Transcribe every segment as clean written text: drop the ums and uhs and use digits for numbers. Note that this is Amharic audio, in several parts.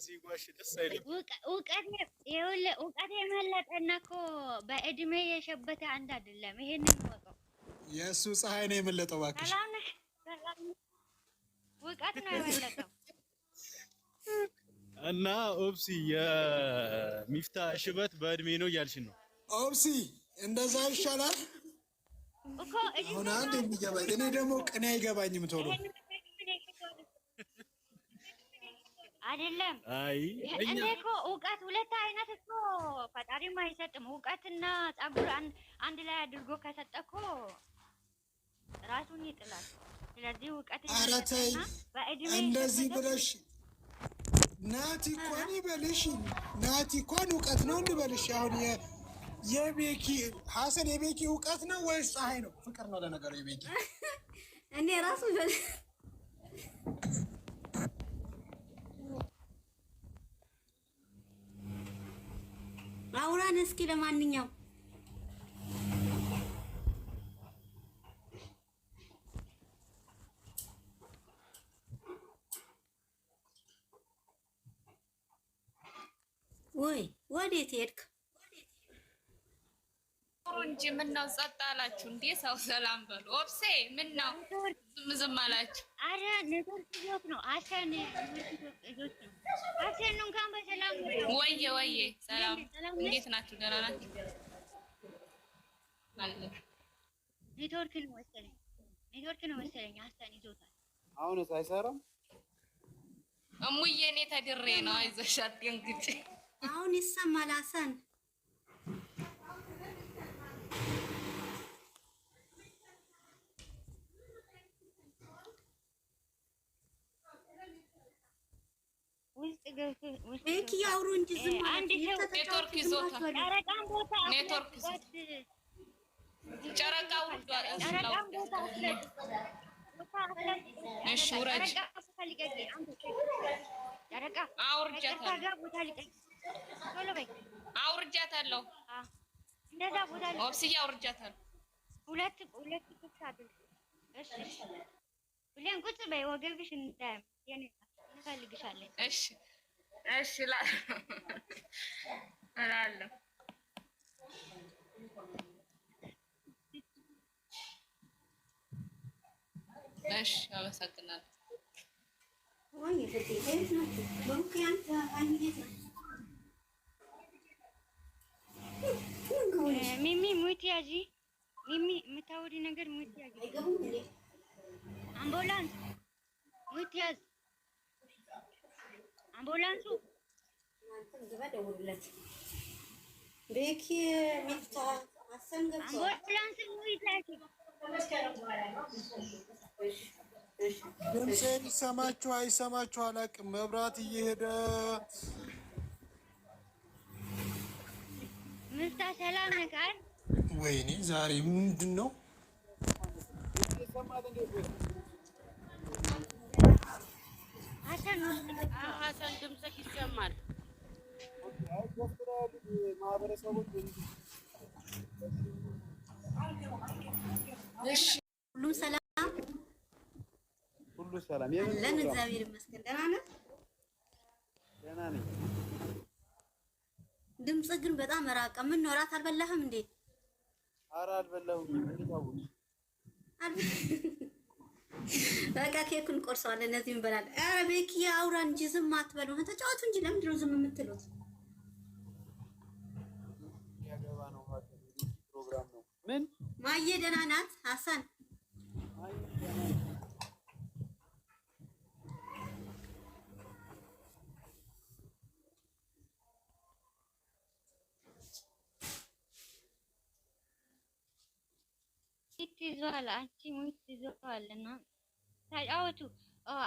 ሲጓሽ ደስ አይልም። እውቀት የመለጠና እኮ በእድሜ የሸበተ አንድ አይደለም። ይሄንን ወቀው የእሱ ፀሐይ ነው የመለጠው። እባክሽ እውቀት ነው የመለጠው። እና ኦፕሲ የሚፍታ ሽበት በእድሜ ነው እያልሽን ነው? ኦፕሲ እንደዛ ይሻላል እኮ አሁን አንድ የሚገባኝ እኔ ደግሞ ቅኔ አይገባኝም ቶሎ አይደለም። አይ እንዴ እኮ እውቀት ሁለት አይነት እኮ ፈጣሪም አይሰጥም። እውቀትና ጸጉር አንድ ላይ አድርጎ ከሰጠኮ ራሱን ይጥላል። ስለዚህ እውቀት አራታይ እንደዚህ ብለሽ ናቲ እንኳን ይበልሽ ናቲ እንኳን እውቀት ነው እንበልሽ። አሁን የቤኪ ሐሰን የቤኪ እውቀት ነው ወይስ ፀሐይ ነው? ፍቅር ነው ለነገሩ የቤኪ እኔ ራሱ አውራን እስኪ ለማንኛው ወይ ወዴት ሄድክ? እንጂ ምን ነው ጸጥ አላችሁ እንዴ? ሰው ሰላም በሉ። ኦፕሴ ምን ነው ዝም አላችሁ? አረ ነገር ይዞት ነው አሰን ይዞት ነው አሰን እንኳን በሰላም ነው። ወዬ ሰላም እንዴት ናችሁ? ደህና ናችሁ? አለ ኔትወርክ ነው መሰለኝ አሰን ይዞታል። አሁንስ አይሰራም? እሙዬ እኔ ተድሬ ነው። አይዞሽ አትደንግጪ። አሁን ይሰማል አሰን ቤኪ ያውሩ እንጂ ዝም አንድ ሰው ኔትወርክ ይዞታል። ጨረቃን ቦታ ኔትወርክ ጨረቃ ውዷል። እሺ ውረጅ። ጨረቃ አውርጃታለሁ። እንደዛ ቦታ ኦፕስዬ አውርጃታለሁ። ሁለት ቁጭ አድርግ። እሺ ብለን ቁጭ በይ። ወገብሽ እንዳያም የኔ እንፈልግሻለን። እሺ እላለሁ። እሺ አመሰግናለሁ። ወይ የት ነው ወንክ ያንተ አንዴት ነው ሚሚ ሙት ያጂ ሚሚ የምታወሪ ነገር ሙት ያጂ አምቡላንስ ሙት ያዝ አምቡላንሱ ደውልለት ቤኪ ሚፍታ አሰንገብ አምቡላንስ ሙት ያጂ ድምጼን ይሰማችሁ አይሰማችሁ አላውቅም። መብራት እየሄደ ምስታ ሰላም ነካል። ወይኔ ዛሬ ምንድን ነው? ሀሰን ድምፅህ ይሰማል። ሁሉም ሰላም ሁሉ ሰላም አለን። እግዚአብሔር ይመስገን። ደህና ነህ? ደህና ነኝ። ድምፅህ ግን በጣም ራቀ። ምን ነው እራት አልበላህም እንዴ? ኧረ አልበላሁም። በቃ ኬኩን ቆርሰዋል። እነዚህ እንበላለን። ኧረ ቤኪ አውራ እንጂ ዝም አትበሉ። ተጫወቱ እንጂ ለምንድን ነው ዝም የምትሉት? ያገባ ነው ፕሮግራም ነው። ምን ማየ ደህና ናት? ሀሰን ይዟል። አንቺ ሙት ይዟልና ተጫወቱ።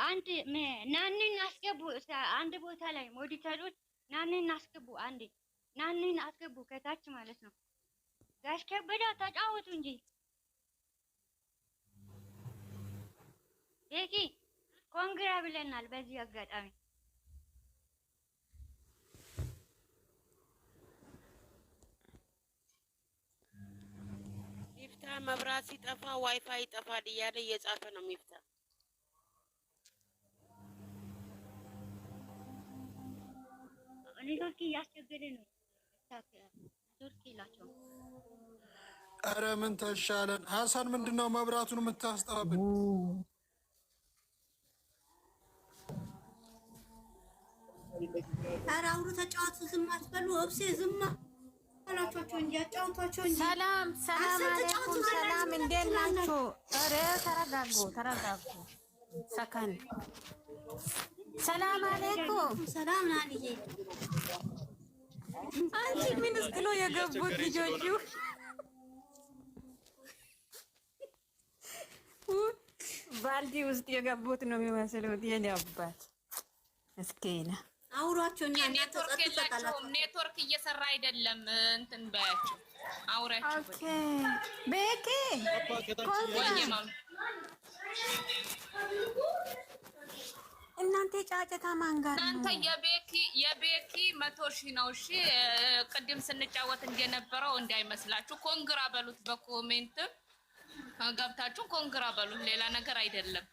አንድ ናንን አስገቡ። አንድ ቦታ ላይ ሞዲተሮች ናንን አስገቡ። አንዴ ናንን አስገቡ ከታች ማለት ነው። ጋሽ ከበደ ተጫወቱ እንጂ ቤኪ ኮንግራ ብለናል። በዚህ አጋጣሚ ሚፍታ መብራት ሲጠፋ ዋይፋይ ይጠፋል እያለ እየጻፈ ነው ሚፍታ። ኔትወርክ እያስቸገረ ነው። ኔትወርክ ይላቸው። ኧረ ምን ተሻለን? ሀሰን ምንድነው መብራቱን የምታስጠባብን? ኧረ አውሩ፣ ተጫወቱ፣ ዝም አትበሉ። ኦብሴ ዝም አላችኋቸው እንጂ አጫውቷቸው እንጂ። ሰላም አለይኩም። ሰላም እንዴት ናችሁ? ኧረ ተረጋጉ። ሰከን ሰላም አለይኩም። ሰላም ናንዬ። አንቺ ምን ውስጥ ነው የገቡት ልጆቹ? ባልዲ ውስጥ የገቡት ነው የሚመስሉት። የኔ አባት ምስኪና አውሯቸው እንጂ ኔትወርክ የላቸውም። ኔትወርክ እየሰራ አይደለም። እንትን ባያቸው አውራቸው። ኦኬ ቤኪ እናንተ ጫጫታ ማን ጋር ነው? እናንተ የቤኪ 100 ሺህ ነው። እሺ ቅድም ስንጫወት እንደነበረው እንዳይመስላችሁ። ኮንግራ በሉት፣ በኮሜንት ገብታችሁ ኮንግራ በሉት። ሌላ ነገር አይደለም።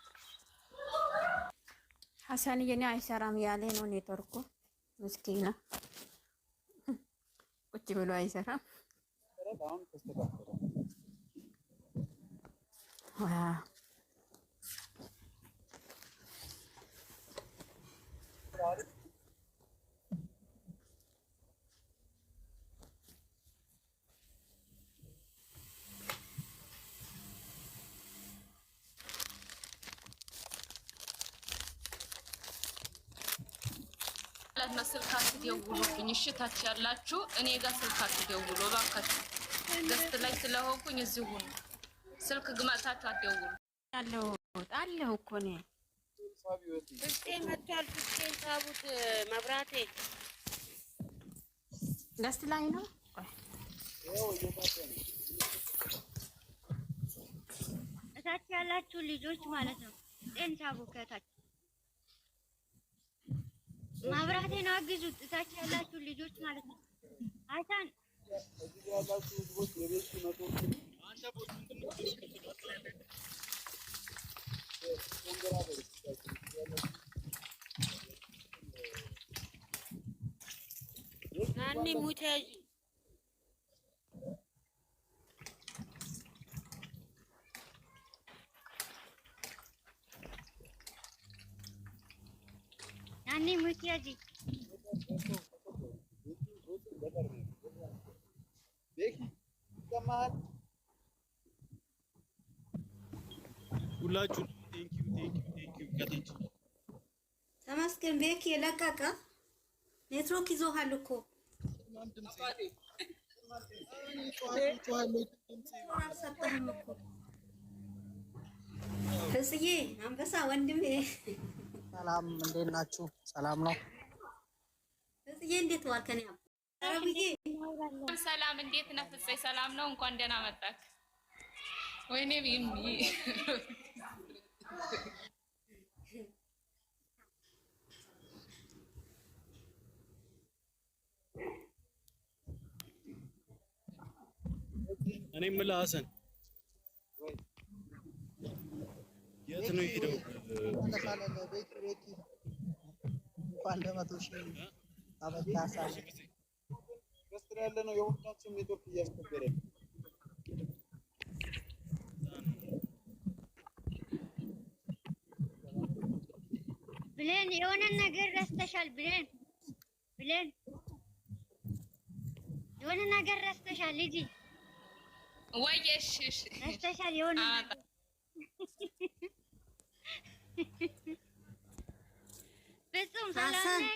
ሀሰን የኔ አይሰራም ያለ ነው ኔትወርኩ። ምስኪና ቁጭ ብሎ አይሰራም። ስልክ አትደውሉብኝ እሺ። ታች ያላችሁ እኔ ጋር ስልክ አትደውሉ እባካችሁ። ገስት ላይ ስለሆንኩኝ እዚሁ ነው። ስልክ ግማታችሁ አትደውሉ። አለሁ እኮ እኔ ፍቄ መጥቷል። ፍቄን ሳቡት። መብራቴ ገስት ላይ ነው። እታች ያላችሁ ልጆች ማለት ነው። ጤን ሳቡ ከታች ማብራቴን አግዙት። እታች ያላችሁ ልጆች ማለት ነው። አይታን ናኒ ሙታጂ ናኒ ሙታጂ ሁላችሁ ቴንኪው ከታች ተመስገን። ቤኪ የለቀቀ ኔትወርክ ይዞሃል እኮ አልሰጠህም እኮ ፍጽዬ አንበሳ ወንድሜ። ሰላም እንዴት ናችሁ? ሰላም ነው። ፍጽዬ እንዴት ዋልከኝ? አረብዬ ሰላም እንዴት ነህ? ፍፄ ሰላም ነው። እንኳን ደህና መጣህ። ወይኔ ቢሚ እኔ የምልህ ሀሰን የት ነው የሄደው? እንኳን ለ100 ሺህ አበቃሳ። ገስት ያለ ነው። የሁላችሁም ኔትወርክ እያስቸገረ ነው። ብሌን የሆነ ነገር ረስተሻል። ብሌን የሆነ ነገር ረስተሻል። ልጅ ወይሽ ረስተሻል የሆነ ነገር ፍጹም ሰላም ነህ?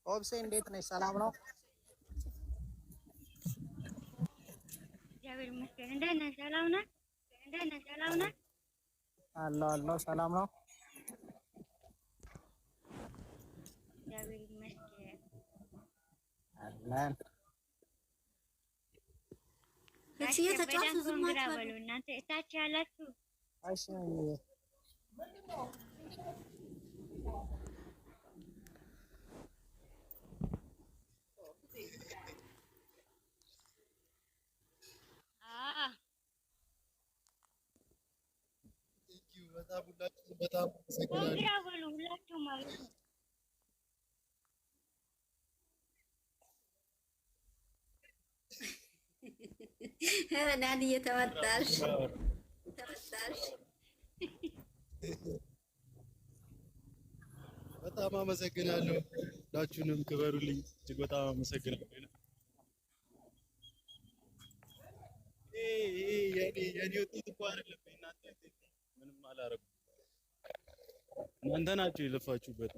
ኦብሴ እንዴት ነሽ? ሰላም ነው። እግዚአብሔር ይመስገን። እንዴት ነህ? ሰላም ነህ? አለሁ ሰላም ነው። እግዚአብሔር ይመስገን አለን። እቺ የተጫወቱ ዝም አትበሉ እናንተ እታች ያላችሁ። እሺ በጣም ኮንግራ በሉ ሁላችሁም ማለት ነው። ኧረ ናኒ እየተመጣሽ በጣም አመሰግናለሁ። ሁላችሁንም ክበሩልኝ። እጅግ በጣም አመሰግናለሁ። የኔ ውጤት እኮ አይደለም እናንተ ምንም አላረኩም። እናንተ ናችሁ የለፋችሁበት።